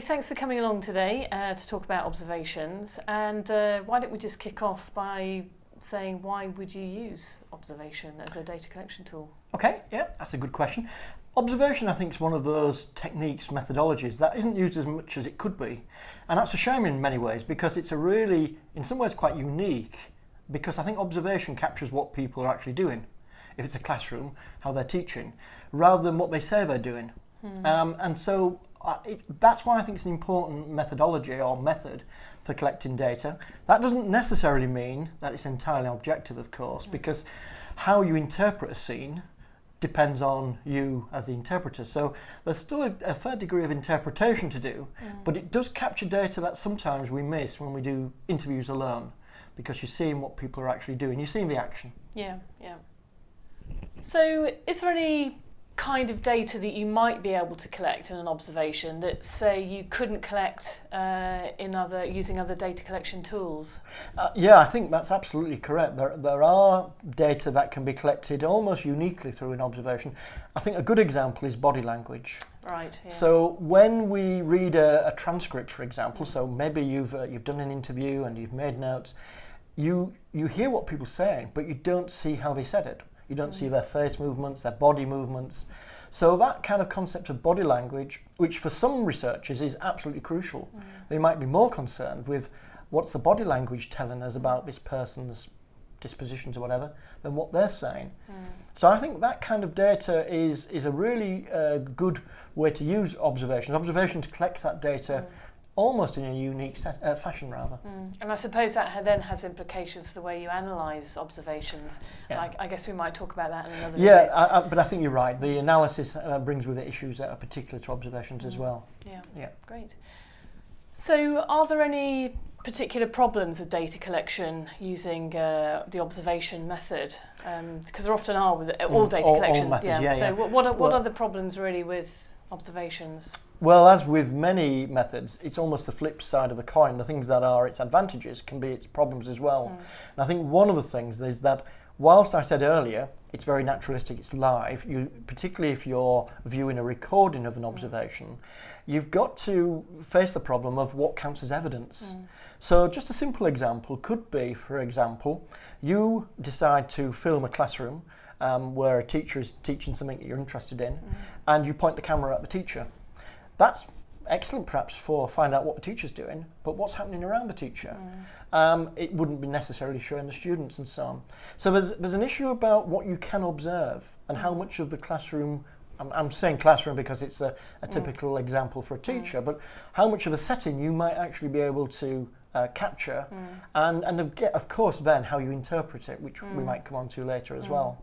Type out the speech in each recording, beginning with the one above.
thanks for coming along today to talk about observations, and why don't we just kick off by saying why would you use observation as a data collection tool? Okay, yeah, that's a good question. Observation, I think, is one of those techniques, methodologies that isn't used as much as it could be, and that's a shame in many ways because it's a really, in some ways, quite unique, because I think observation captures what people are actually doing, if it's a classroom, how they're teaching, rather than what they say they're doing. And so that's why I think it's an important methodology or method for collecting data. That doesn't necessarily mean that it's entirely objective, of course, because how you interpret a scene depends on you as the interpreter. So there's still a fair degree of interpretation to do, but it does capture data that sometimes we miss when we do interviews alone, because you're seeing what people are actually doing, you're seeing the action. Yeah, yeah. So is there any kind of data that you might be able to collect in an observation that, say, you couldn't collect using other data collection tools? Yeah, I think that's absolutely correct. There are data that can be collected almost uniquely through an observation. I think a good example is body language. Right. Yeah. So when we read a transcript, for example, so maybe you've done an interview and you've made notes, you hear what people are saying, but you don't see how they said it. You don't see their face movements, their body movements. So that kind of concept of body language, which for some researchers is absolutely crucial. They might be more concerned with what's the body language telling us about this person's dispositions or whatever than what they're saying. So I think that kind of data is a really good way to use observations. Observations collects that data almost in a unique fashion, rather. And I suppose that then has implications for the way you analyse observations. Yeah. I guess we might talk about that in another video. Yeah, but I think you're right. The analysis brings with it issues that are particular to observations as well. Yeah, great. So are there any particular problems with data collection using the observation method? Because there often are with all data collection. All methods, So what are the problems really with observations? Well, as with many methods, it's almost the flip side of the coin. The things that are its advantages can be its problems as well. And I think one of the things is that whilst I said earlier, it's very naturalistic, it's live, particularly if you're viewing a recording of an observation, you've got to face the problem of what counts as evidence. So just a simple example could be, for example, you decide to film a classroom where a teacher is teaching something that you're interested in, and you point the camera at the teacher. That's excellent perhaps for find out what the teacher's doing, but what's happening around the teacher? It wouldn't be necessarily showing the students and so on. So there's an issue about what you can observe and how much of the classroom, I'm saying classroom because it's a typical example for a teacher, but how much of a setting you might actually be able to capture and of course then how you interpret it, which we might come on to later as well.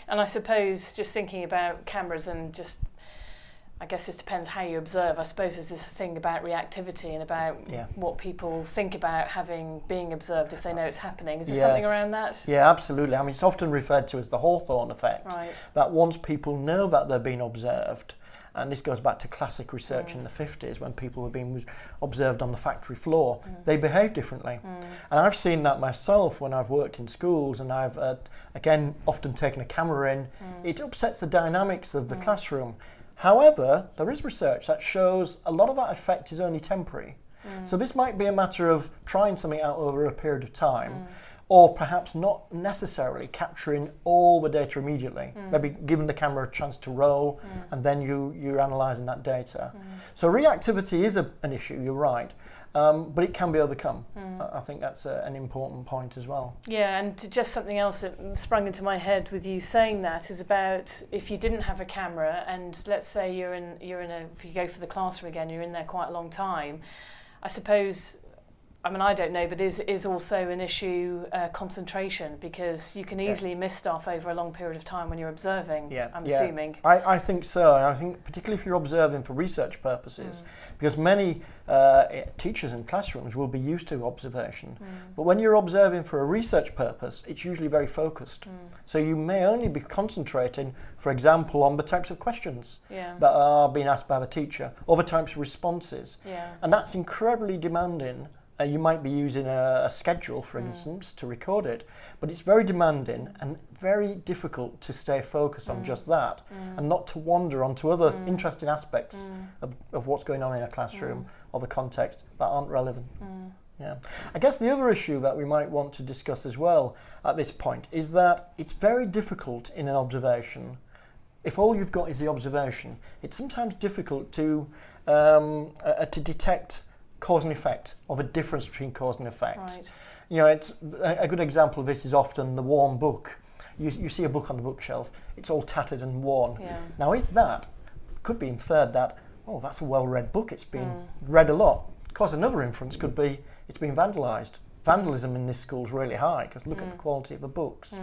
And I suppose just thinking about cameras and just, I guess this depends how you observe. I suppose there's this thing about reactivity and about what people think about being observed if they know it's happening. Is there something around that? Yeah, absolutely. I mean, it's often referred to as the Hawthorne effect. Right. That once people know that they're being observed, and this goes back to classic research in the 50s when people were being observed on the factory floor, they behave differently. And I've seen that myself when I've worked in schools, and I've, again, often taken a camera in. It upsets the dynamics of the classroom. However, there is research that shows a lot of that effect is only temporary. So this might be a matter of trying something out over a period of time, or perhaps not necessarily capturing all the data immediately. Maybe giving the camera a chance to roll, and then you're analysing that data. So reactivity is an issue, you're right. But it can be overcome. I think that's an important point as well. Yeah, and just something else that sprung into my head with you saying that is about if you didn't have a camera, and let's say if you go for the classroom again, you're in there quite a long time. I suppose, I mean, I don't know, but is also an issue concentration, because you can easily miss stuff over a long period of time when you're observing, I'm assuming. I think so. I think particularly if you're observing for research purposes, because many teachers in classrooms will be used to observation, but when you're observing for a research purpose, it's usually very focused. So you may only be concentrating, for example, on the types of questions that are being asked by the teacher, or the types of responses. And that's incredibly demanding. You might be using a schedule, for instance, to record it, but it's very demanding and very difficult to stay focused on just that and not to wander onto other interesting aspects of what's going on in a classroom or the context that aren't relevant. Yeah. I guess the other issue that we might want to discuss as well at this point is that it's very difficult in an observation. If all you've got is the observation, it's sometimes difficult to detect cause and effect, or the difference between cause and effect. Right. You know, it's a good example of this is often the worn book. You see a book on the bookshelf, it's all tattered and worn. Yeah. Now, could be inferred that, oh, that's a well-read book, it's been read a lot. Of course, another inference could be it's been vandalised. Vandalism in this school is really high, because look at the quality of the books.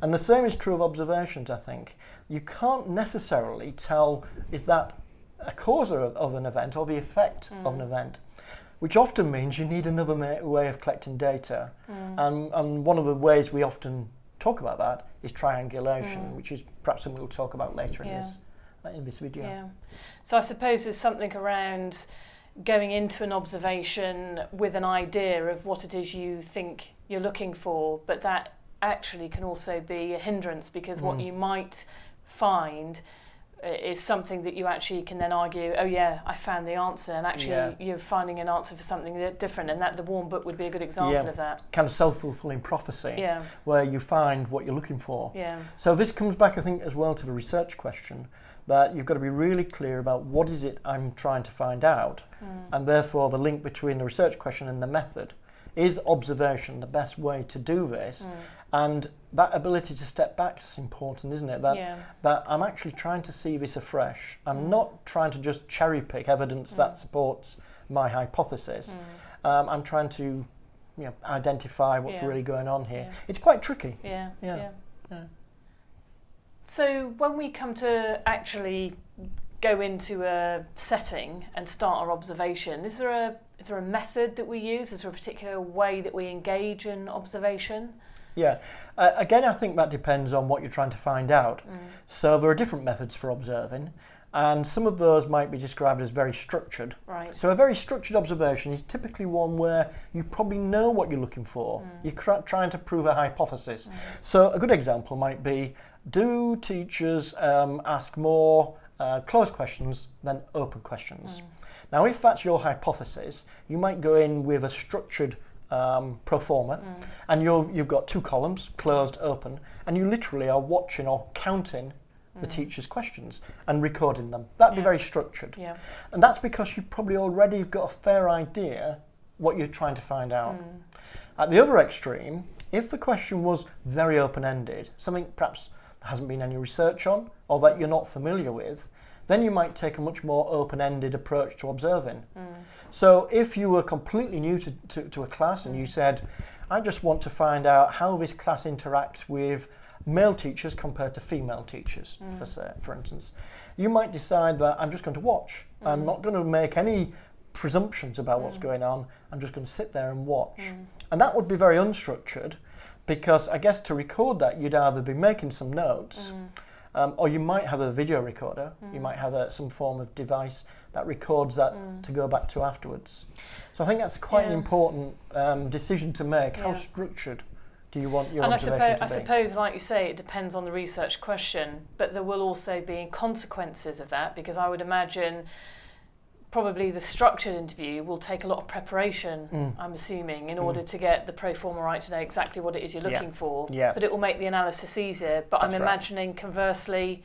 And the same is true of observations, I think. You can't necessarily tell, is that a cause of an event or the effect of an event, which often means you need another way of collecting data. And one of the ways we often talk about that is triangulation, which is perhaps something we'll talk about later in this video. Yeah. So I suppose there's something around going into an observation with an idea of what it is you think you're looking for, but that actually can also be a hindrance, because what you might find is something that you actually can then argue, oh yeah, I found the answer, and actually you're finding an answer for something different, and that the worn book would be a good example of that. Kind of self-fulfilling prophecy, where you find what you're looking for. Yeah. So this comes back, I think, as well to the research question, that you've got to be really clear about what is it I'm trying to find out, and therefore the link between the research question and the method. Is observation the best way to do this? And that ability to step back is important, isn't it? That I'm actually trying to see this afresh. I'm not trying to just cherry pick evidence that supports my hypothesis. I'm trying to identify what's really going on here. It's quite tricky. Yeah. So when we come to actually go into a setting and start our observation, is there a method that we use? Is there a particular way that we engage in observation? Yeah, again, I think that depends on what you're trying to find out. So there are different methods for observing, and some of those might be described as very structured. Right. So a very structured observation is typically one where you probably know what you're looking for. You're trying to prove a hypothesis. So a good example might be, do teachers ask more closed questions than open questions? Now, if that's your hypothesis, you might go in with a structured pro forma, and you've got two columns, closed, open, and you literally are watching or counting the teacher's questions and recording them. That'd be very structured. And that's because you probably already have got a fair idea what you're trying to find out. At the other extreme, if the question was very open-ended, something perhaps there hasn't been any research on or that you're not familiar with, then you might take a much more open-ended approach to observing. So if you were completely new to a class and you said, I just want to find out how this class interacts with male teachers compared to female teachers, for instance, you might decide that I'm just going to watch. I'm not going to make any presumptions about what's going on. I'm just going to sit there and watch. And that would be very unstructured, because I guess to record that, you'd either be making some notes, or you might have a video recorder. You might have some form of device that records that to go back to afterwards. So I think that's quite an important decision to make. How structured do you want your observation to be? I suppose, like you say, it depends on the research question, but there will also be consequences of that, because I would imagine probably the structured interview will take a lot of preparation, I'm assuming, in order to get the pro forma right, to know exactly what it is you're looking for. But it will make the analysis easier. But I'm imagining, conversely,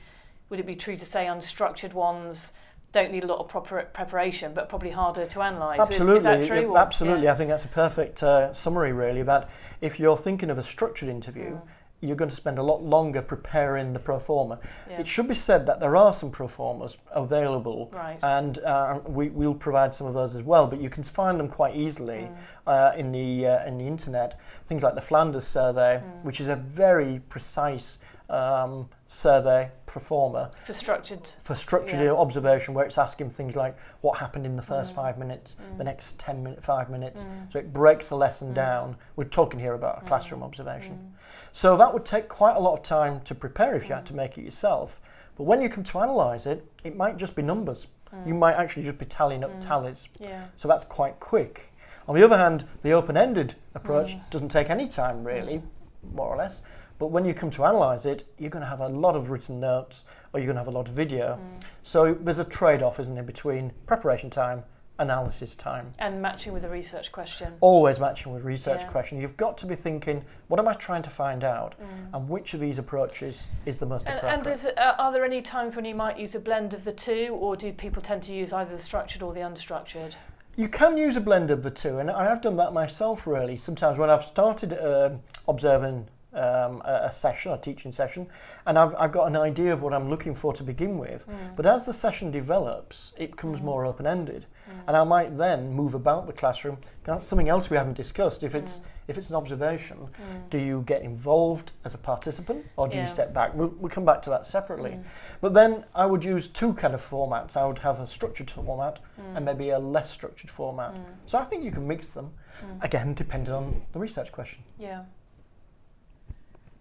would it be true to say unstructured ones don't need a lot of proper preparation, but probably harder to analyse? Absolutely. Is that true? Absolutely. I think that's a perfect summary, really, that if you're thinking of a structured interview, you're going to spend a lot longer preparing the pro forma. It should be said that there are some pro formas available, and we'll provide some of those as well, but you can find them quite easily in the internet. Things like the Flanders survey, which is a very precise survey pro forma for structured observation, where it's asking things like what happened in the first 5 minutes, the next 5 minutes. So it breaks the lesson down. We're talking here about a classroom observation. So that would take quite a lot of time to prepare if you had to make it yourself. But when you come to analyse it, it might just be numbers. You might actually just be tallying up tallies. So that's quite quick. On the other hand, the open-ended approach doesn't take any time, really, more or less. But when you come to analyse it, you're going to have a lot of written notes, or you're going to have a lot of video. So there's a trade-off, isn't there, between preparation time analysis time. And matching with a research question. Always matching with research question. You've got to be thinking, what am I trying to find out? And which of these approaches is the most appropriate? And are there any times when you might use a blend of the two, or do people tend to use either the structured or the unstructured? You can use a blend of the two, and I have done that myself really. Sometimes when I've started observing a session, a teaching session, and I've got an idea of what I'm looking for to begin with, but as the session develops, it becomes more open-ended, and I might then move about the classroom. That's something else we haven't discussed. If it's an observation, do you get involved as a participant, or do you step back? We'll come back to that separately. But then I would use two kind of formats. I would have a structured format and maybe a less structured format. So I think you can mix them, again, depending on the research question. Yeah.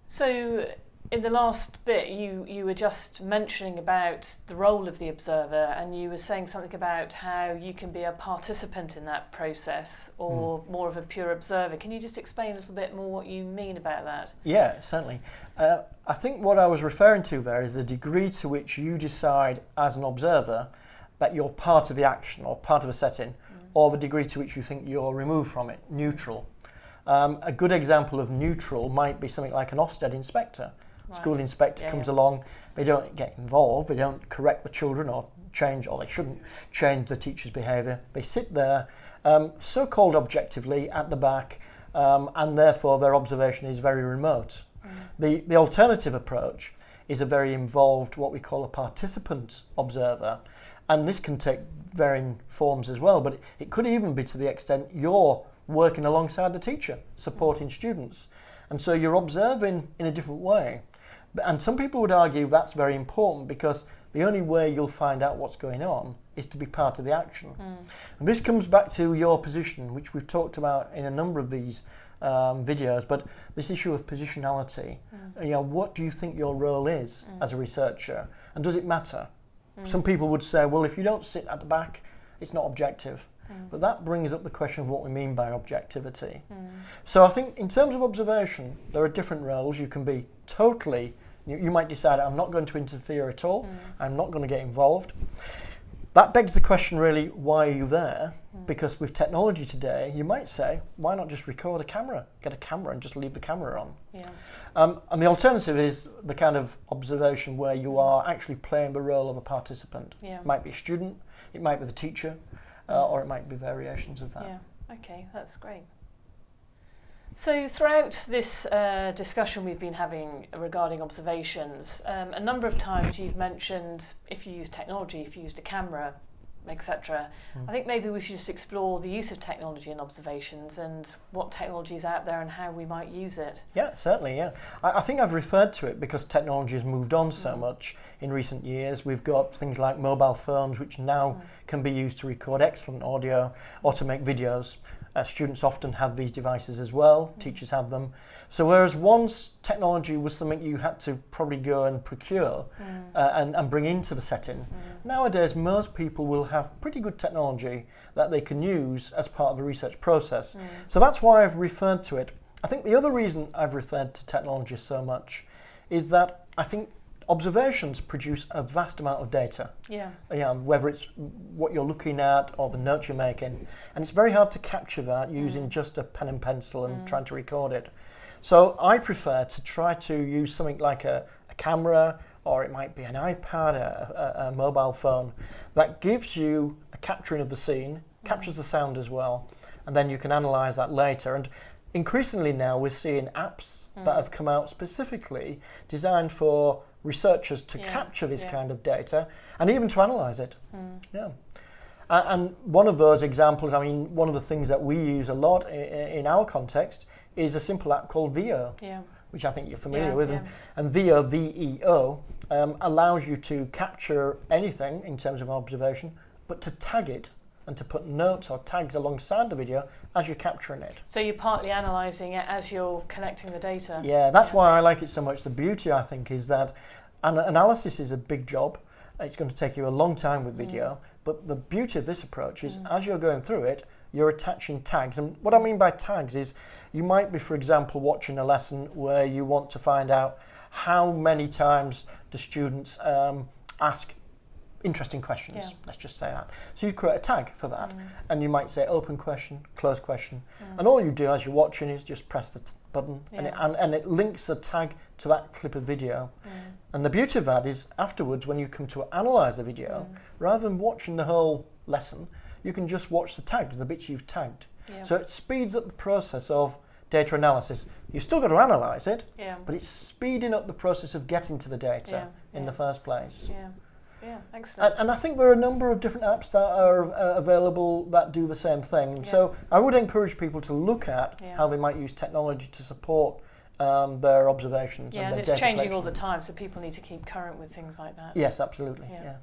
So in the last bit, you were just mentioning about the role of the observer, and you were saying something about how you can be a participant in that process, or more of a pure observer. Can you just explain a little bit more what you mean about that? Yeah, certainly. I think what I was referring to there is the degree to which you decide as an observer that you're part of the action or part of a setting, or the degree to which you think you're removed from it, neutral. A good example of neutral might be something like an Ofsted inspector. School inspector comes along, they don't get involved, they don't correct the children or change, or they shouldn't change the teacher's behaviour. They sit there, so-called objectively at the back, and therefore their observation is very remote. The alternative approach is a very involved, what we call a participant observer, and this can take varying forms as well, but it could even be to the extent you're working alongside the teacher, supporting students. And so you're observing in a different way. And some people would argue that's very important, because the only way you'll find out what's going on is to be part of the action. And this comes back to your position, which we've talked about in a number of these videos, but this issue of positionality. You know, what do you think your role is as a researcher, and does it matter? Some people would say, well, if you don't sit at the back, it's not objective. But that brings up the question of what we mean by objectivity. So I think in terms of observation, there are different roles. You can be totally, you might decide, I'm not going to interfere at all, I'm not going to get involved. That begs the question really, why are you there? Because with technology today, you might say, why not just record a camera, get a camera and just leave the camera on? And the alternative is the kind of observation where you are actually playing the role of a participant. It might be a student, it might be the teacher, or it might be variations of that. Yeah, okay, that's great. So throughout this discussion we've been having regarding observations, a number of times you've mentioned if you use technology, if you used a camera, etc. I think maybe we should just explore the use of technology in observations and what technology is out there and how we might use it. Yeah, certainly, yeah. I think I've referred to it because technology has moved on so much in recent years. We've got things like mobile phones, which now can be used to record excellent audio or to make videos. Students often have these devices as well, teachers have them. So whereas once technology was something you had to probably go and procure and bring into the setting, nowadays most people will have pretty good technology that they can use as part of the research process. So that's why I've referred to it. I think the other reason I've referred to technology so much is that I think observations produce a vast amount of data. Whether it's what you're looking at or the notes you're making, and it's very hard to capture that using just a pen and pencil and trying to record it. So I prefer to try to use something like a camera, or it might be an iPad, a mobile phone, that gives you a capturing of the scene, captures the sound as well, and then you can analyse that later. And increasingly now we're seeing apps that have come out specifically designed for researchers to capture this kind of data and even to analyse it. And one of those examples, I mean, one of the things that we use a lot in our context is a simple app called VEO, which I think you're familiar with. And VEO, V-E-O, allows you to capture anything in terms of observation, but to tag it and to put notes or tags alongside the video as you're capturing it. So you're partly analysing it as you're collecting the data. Yeah, that's why I like it so much. The beauty, I think, is that analysis is a big job. It's going to take you a long time with video, but the beauty of this approach is as you're going through it, you're attaching tags. And what I mean by tags is you might be, for example, watching a lesson where you want to find out how many times the students ask interesting questions. Yeah. Let's just say that. So you create a tag for that, and you might say open question, closed question, and all you do as you're watching is just press the button, and it links a tag to that clip of video. And the beauty of that is afterwards, when you come to analyse the video, rather than watching the whole lesson, you can just watch the tags, the bits you've tagged. Yeah. So it speeds up the process of data analysis. You've still got to analyse it, but it's speeding up the process of getting to the data in the first place. Yeah, excellent. And I think there are a number of different apps that are available that do the same thing. So I would encourage people to look at how they might use technology to support their observations. Yeah, and it's changing all the time, so people need to keep current with things like that. Yes, absolutely. Yeah.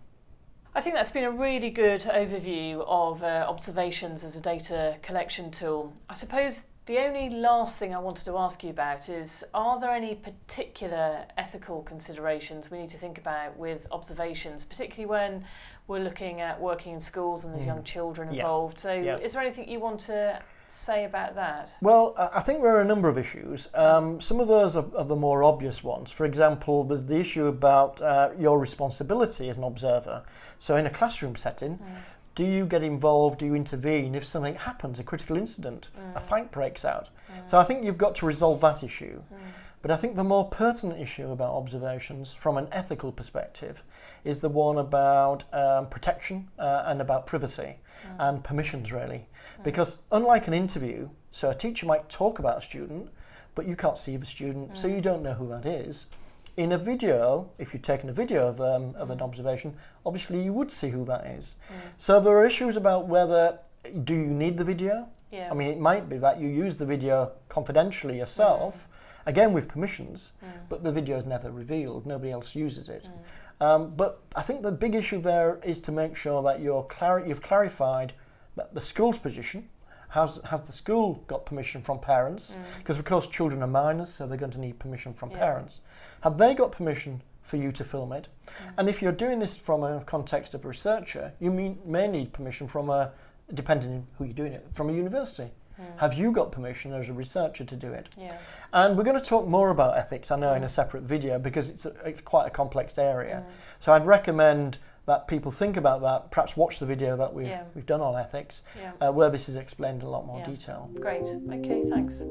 I think that's been a really good overview of observations as a data collection tool. I suppose the only last thing I wanted to ask you about is, are there any particular ethical considerations we need to think about with observations, particularly when we're looking at working in schools and there's young children involved? So is there anything you want to say about that? Well, I think there are a number of issues. Some of those are the more obvious ones. For example, there's the issue about your responsibility as an observer. So in a classroom setting, do you get involved, do you intervene if something happens, a critical incident, a fight breaks out? So I think you've got to resolve that issue. But I think the more pertinent issue about observations from an ethical perspective is the one about protection and about privacy and permissions, really. Because unlike an interview, so a teacher might talk about a student, but you can't see the student, so you don't know who that is. In a video, if you've taken a video of an observation, obviously you would see who that is. So there are issues about whether, do you need the video? I mean, it might be that you use the video confidentially yourself, again with permissions, but the video is never revealed, nobody else uses it. But I think the big issue there is to make sure that you've clarified that the school's position. Has the school got permission from parents? Because of course children are minors, so they're going to need permission from parents. Have they got permission for you to film it? And if you're doing this from a context of a researcher, you may need permission from depending on who you're doing it, from a university. Have you got permission as a researcher to do it? And we're going to talk more about ethics, I know, in a separate video, because it's quite a complex area. So I'd recommend that people think about that, perhaps watch the video that we've done on ethics, where this is explained in a lot more detail. Great, okay, thanks.